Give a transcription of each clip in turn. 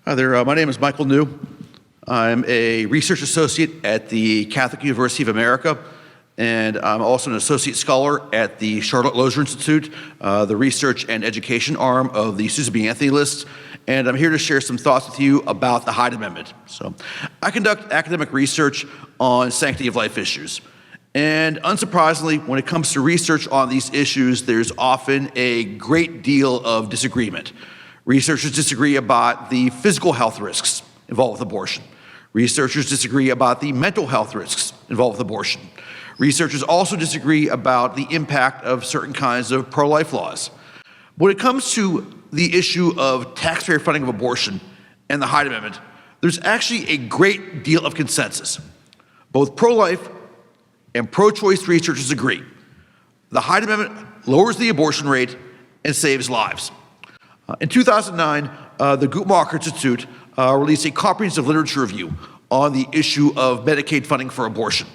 Hi there, my name is Michael New. I'm a research associate at the Catholic University of America, and I'm also an associate scholar at the Charlotte Lozier Institute, the research and education arm of the Susan B. Anthony List, and I'm here to share some thoughts with you about the HYDE Amendment. So, I conduct academic research on sanctity of life issues. And unsurprisingly, when it comes to research on these issues, there's often a great deal of disagreement. Researchers disagree about the physical health risks involved with abortion. Researchers disagree about the mental health risks involved with abortion. Researchers also disagree about the impact of certain kinds of pro-life laws. When it comes to the issue of taxpayer funding of abortion and the HYDE Amendment, there's actually a great deal of consensus. Both pro-life and pro-choice researchers agree. The HYDE Amendment lowers the abortion rate and saves lives. In 2009, the Guttmacher Institute released a comprehensive literature review on the issue of Medicaid funding for abortion.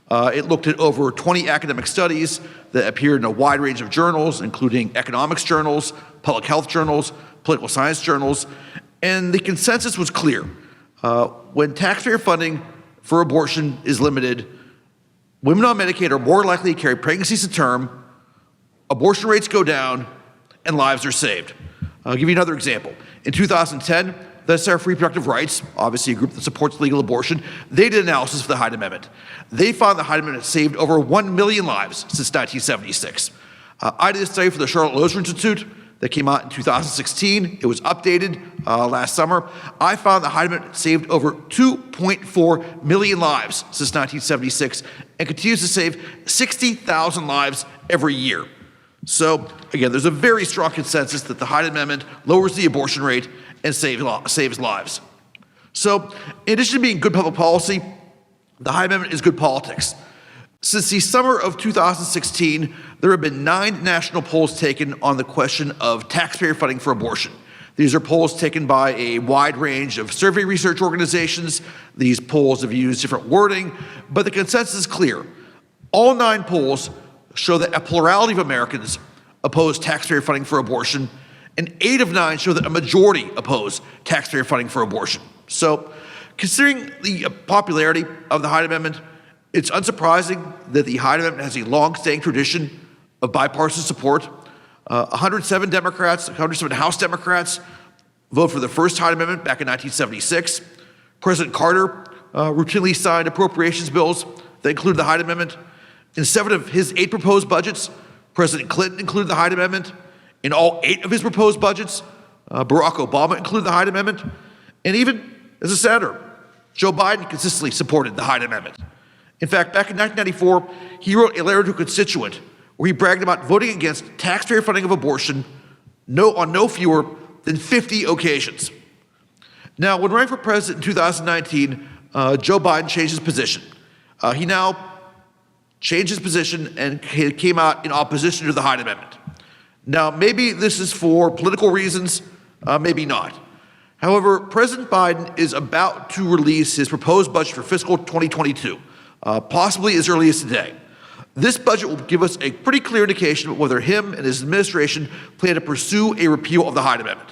It looked at over 20 academic studies that appeared in a wide range of journals, including economics journals, public health journals, political science journals, and the consensus was clear. When taxpayer funding for abortion is limited, women on Medicaid are more likely to carry pregnancies to term, abortion rates go down, and lives are saved. I'll give you another example. In 2010, the Center for Reproductive Rights, obviously a group that supports legal abortion, they did analysis for the HYDE Amendment. They found the HYDE Amendment saved over 1 million lives since 1976. I did a study for the Charlotte Lozier Institute that came out in 2016. It was updated last summer. I found the HYDE Amendment saved over 2.4 million lives since 1976 and continues to save 60,000 lives every year. So, again, there's a very strong consensus that the HYDE Amendment lowers the abortion rate and saves lives. So, in addition to being good public policy, the HYDE Amendment is good politics. Since the summer of 2016, there have been 9 national polls taken on the question of taxpayer funding for abortion. These are polls taken by a wide range of survey research organizations. These polls have used different wording, but the consensus is clear. All 9 polls show that a plurality of Americans oppose taxpayer funding for abortion, and 8 of 9 show that a majority oppose taxpayer funding for abortion. So, considering the popularity of the HYDE Amendment, it's unsurprising that the HYDE Amendment has a long-standing tradition of bipartisan support. 107 House Democrats voted for the first HYDE Amendment back in 1976. President Carter routinely signed appropriations bills that included the HYDE Amendment. In 7 of his 8 proposed budgets, President Clinton included the HYDE Amendment. In all 8 of his proposed budgets, Barack Obama included the HYDE Amendment. And even as a senator, Joe Biden consistently supported the HYDE Amendment. In fact, back in 1994, he wrote a letter to a constituent where he bragged about voting against taxpayer funding of abortion on no fewer than 50 occasions. Now, when running for president in 2019, Joe Biden changed his position. He now changed his position and came out in opposition to the HYDE Amendment. Now, maybe this is for political reasons, maybe not. However, President Biden is about to release his proposed budget for fiscal 2022, possibly as early as today. This budget will give us a pretty clear indication of whether him and his administration plan to pursue a repeal of the HYDE Amendment.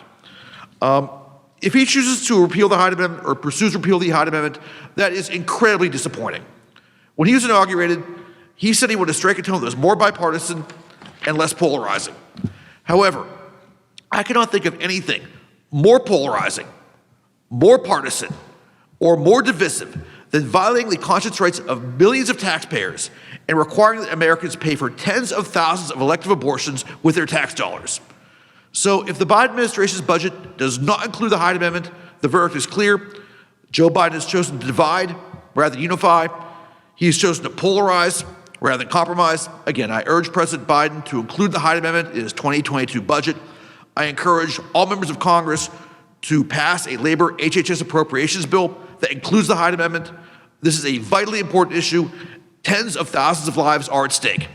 If he chooses to repeal the HYDE Amendment or pursues repeal of the HYDE Amendment, that is incredibly disappointing. When he was inaugurated, he said he wanted to strike a tone that was more bipartisan and less polarizing. However, I cannot think of anything more polarizing, more partisan, or more divisive than violating the conscience rights of millions of taxpayers and requiring that Americans pay for tens of thousands of elective abortions with their tax dollars. So if the Biden administration's budget does not include the HYDE Amendment, the verdict is clear. Joe Biden has chosen to divide rather than unify. He has chosen to polarize rather than compromise. Again, I urge President Biden to include the HYDE Amendment in his 2022 budget. I encourage all members of Congress to pass a labor HHS appropriations bill that includes the HYDE Amendment. This is a vitally important issue. Tens of thousands of lives are at stake.